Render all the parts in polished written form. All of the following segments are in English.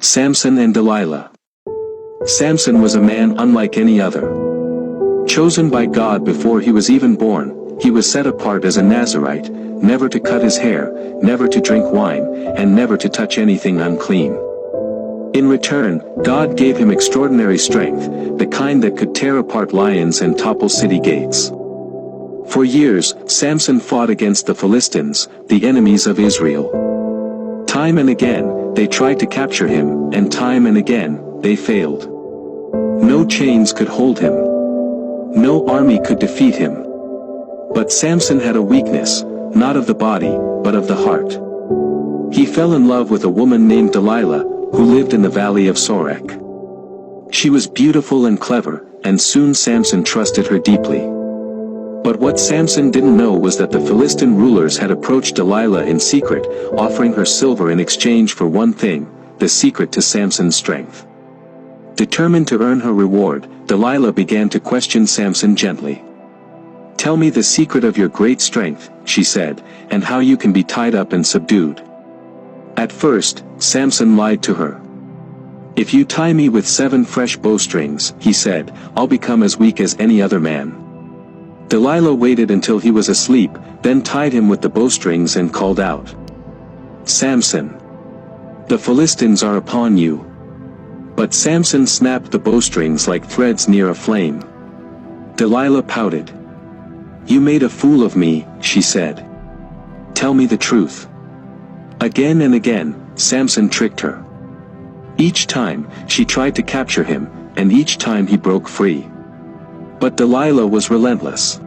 Samson and Delilah. Samson was a man unlike any other. Chosen by God before he was even born, he was set apart as a Nazirite, never to cut his hair, never to drink wine, and never to touch anything unclean. In return, God gave him extraordinary strength, the kind that could tear apart lions and topple city gates. For years, Samson fought against the Philistines, the enemies of Israel. Time and again, they tried to capture him, and time and again, they failed. No chains could hold him. No army could defeat him. But Samson had a weakness, not of the body, but of the heart. He fell in love with a woman named Delilah, who lived in the valley of Sorek. She was beautiful and clever, and soon Samson trusted her deeply. But what Samson didn't know was that the Philistine rulers had approached Delilah in secret, offering her silver in exchange for one thing, the secret to Samson's strength. Determined to earn her reward, Delilah began to question Samson gently. "Tell me the secret of your great strength," she said, "and how you can be tied up and subdued." At first, Samson lied to her. "If you tie me with 7 fresh bowstrings," he said, "I'll become as weak as any other man." Delilah waited until he was asleep, then tied him with the bowstrings and called out, "Samson! The Philistines are upon you." But Samson snapped the bowstrings like threads near a flame. Delilah pouted. "You made a fool of me," she said. "Tell me the truth." Again and again, Samson tricked her. Each time, she tried to capture him, and each time he broke free. But Delilah was relentless.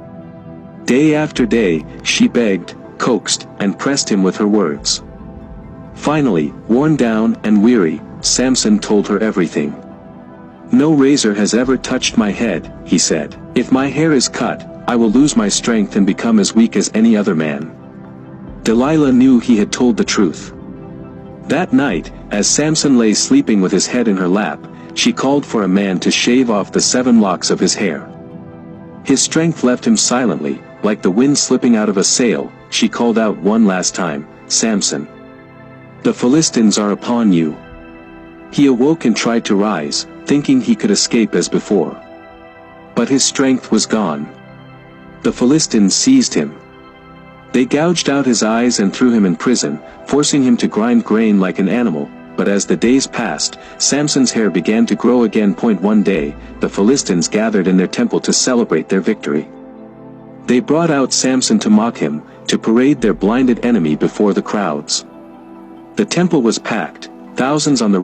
Day after day, she begged, coaxed, and pressed him with her words. Finally, worn down and weary, Samson told her everything. "No razor has ever touched my head," he said. "If my hair is cut, I will lose my strength and become as weak as any other man." Delilah knew he had told the truth. That night, as Samson lay sleeping with his head in her lap, she called for a man to shave off the 7 locks of his hair. His strength left him silently, like the wind slipping out of a sail. She called out one last time, "Samson! The Philistines are upon you." He awoke and tried to rise, thinking he could escape as before. But his strength was gone. The Philistines seized him. They gouged out his eyes and threw him in prison, forcing him to grind grain like an animal. But as the days passed, Samson's hair began to grow again. One day, the Philistines gathered in their temple to celebrate their victory. They brought out Samson to mock him, to parade their blinded enemy before the crowds. The temple was packed, thousands on the